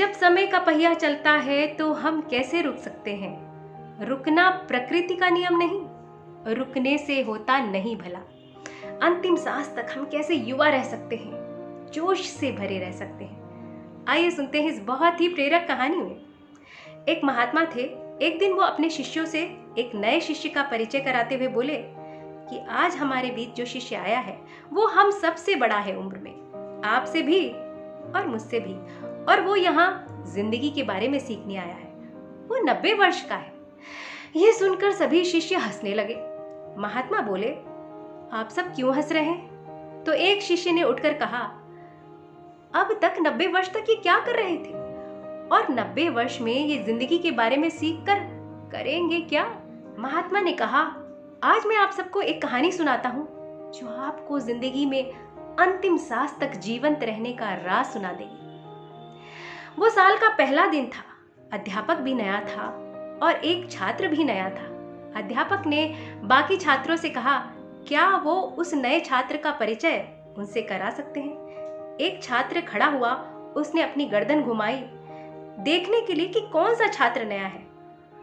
जब समय का पहिया चलता है तो हम कैसे रुक सकते हैं? रुकना प्रकृति का नियम नहीं, रुकने से होता नहीं भला। अंतिम सांस तक हम कैसे युवा रह सकते हैं, जोश से भरे रह सकते हैं। आइए सुनते हैं इस बहुत ही प्रेरक कहानी में। एक महात्मा थे। एक दिन वो अपने शिष्यों से एक नए शिष्य का परिचय कराते हुए बोले कि आज हमारे बीच जो शिष्य आया है वो हम सबसे बड़ा है उम्र में, आपसे भी और मुझसे भी, और वो यहाँ जिंदगी के बारे में सीखने आया है। वो 90 वर्ष का है। ये सुनकर सभी शिष्य हंसने लगे। महात्मा बोले, आप सब क्यों हंस रहे हैं? तो एक शिष्य ने उठकर कहा, अब तक 90 वर्ष तक ये क्या कर रहे थे, और 90 वर्ष में ये जिंदगी के बारे में सीख कर करेंगे क्या? महात्मा ने कहा, आज मैं आप सबको एक कहानी सुनाता हूँ जो आपको जिंदगी में अंतिम सांस तक जीवंत रहने का राज सुना देगी। वो साल का पहला दिन था। अध्यापक भी नया था और एक छात्र भी नया था। अध्यापक ने बाकी छात्रों से कहा, क्या वो उस नए छात्र का परिचय उनसे करा सकते हैं? एक छात्र खड़ा हुआ। उसने अपनी गर्दन घुमाई देखने के लिए कि कौन सा छात्र नया है।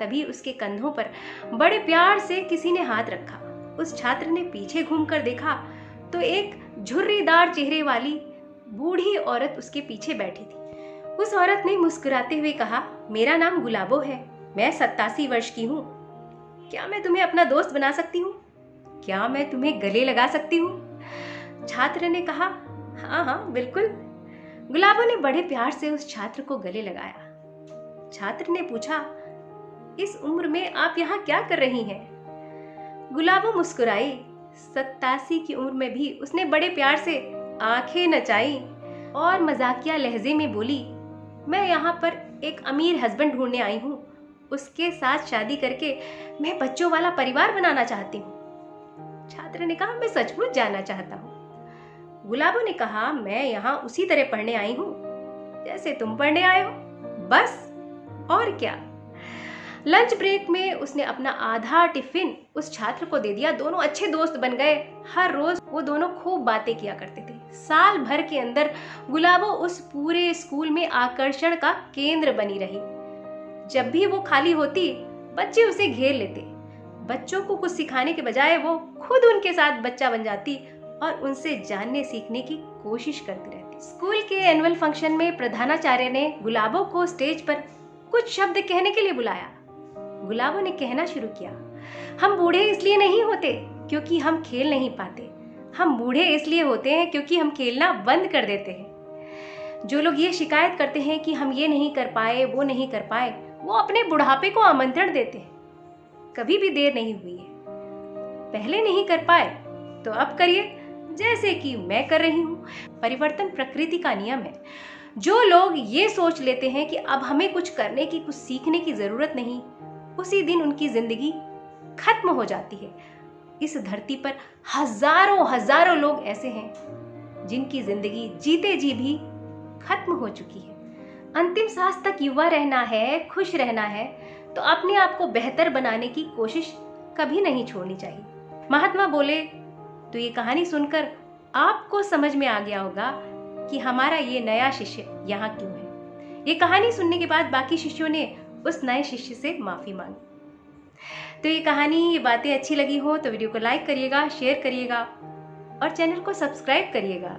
तभी उसके कंधों पर बड़े प्यार से किसी ने हाथ रखा। उस छात्र ने पीछे घूमकर देखा तो एक झुर्रीदार चेहरे वाली बूढ़ी औरत उसके पीछे बैठी थी। उस औरत ने मुस्कुराते हुए कहा, मेरा नाम गुलाबो है, मैं 87 वर्ष की हूँ। क्या मैं तुम्हें अपना दोस्त बना सकती हूँ? क्या मैं तुम्हें गले लगा सकती हूँ? छात्र ने कहा, हाँ हाँ बिल्कुल। गुलाबो ने बड़े प्यार से उस छात्र को गले लगाया। छात्र ने पूछा, इस उम्र में आप यहाँ क्या कर रही हैं? गुलाबो मुस्कुराई। 87 की उम्र में भी उसने बड़े प्यार से आंखें नचाई और मजाकिया लहजे में बोली, मैं यहाँ पर एक अमीर हस्बैंड ढूंढने आई हूँ। उसके साथ शादी करके मैं बच्चों वाला परिवार बनाना चाहती हूँ। छात्र ने कहा, मैं सचमुच जानना चाहता हूँ। गुलाबो ने कहा, मैं यहाँ उसी तरह पढ़ने आई हूँ जैसे तुम पढ़ने आए हो, बस और क्या। लंच ब्रेक में उसने अपना आधा टिफिन उस छात्र को दे दिया। दोनों अच्छे दोस्त बन गए। हर रोज वो दोनों खूब बातें किया करते थे। साल भर के अंदर गुलाबो उस पूरे स्कूल में आकर्षण का केंद्र बनी रही। जब भी वो खाली होती, बच्चे उसे घेर लेते। बच्चों को कुछ सिखाने के बजाय वो खुद उनके साथ बच्चा बन जाती और उनसे जानने सीखने की कोशिश करती रहती। स्कूल के एनुअल फंक्शन में प्रधानाचार्य ने गुलाबो को स्टेज पर कुछ शब्द कहने के लिए बुलाया। गुलाबो ने कहना शुरू किया, हम बूढ़े इसलिए नहीं होते क्योंकि हम खेल नहीं पाते, हम बूढ़े इसलिए होते हैं क्योंकि हम खेलना बंद कर देते हैं। जो लोग ये शिकायत करते हैं कि हम ये नहीं कर पाए, वो नहीं कर पाए, वो अपने बुढ़ापे को आमंत्रण देते हैं। कभी भी देर नहीं हुई है। पहले नहीं कर पाए तो अब करिए, जैसे कि मैं कर रही हूँ। परिवर्तन प्रकृति का नियम है। जो लोग ये सोच लेते हैं कि अब हमें कुछ करने की, कुछ सीखने की जरूरत नहीं, उसी दिन उनकी जिंदगी खत्म हो जाती है। इस धरती पर हजारों हजारों लोग ऐसे हैं जिनकी जिंदगी जीते जी भी खत्म हो चुकी है। अंतिम सांस तक युवा रहना है, खुश रहना है, तो अपने आप को बेहतर बनाने की कोशिश कभी नहीं छोड़नी चाहिए। महात्मा बोले, तो ये कहानी सुनकर आपको समझ में आ गया होगा कि हमारा ये नया शिष्य यहाँ क्यों है। ये कहानी सुनने के बाद बाकी शिष्यों ने उस नए शिष्य से माफी मांगी। तो ये कहानी, ये बातें अच्छी लगी हो तो वीडियो को लाइक करिएगा, शेयर करिएगा और चैनल को सब्सक्राइब करिएगा।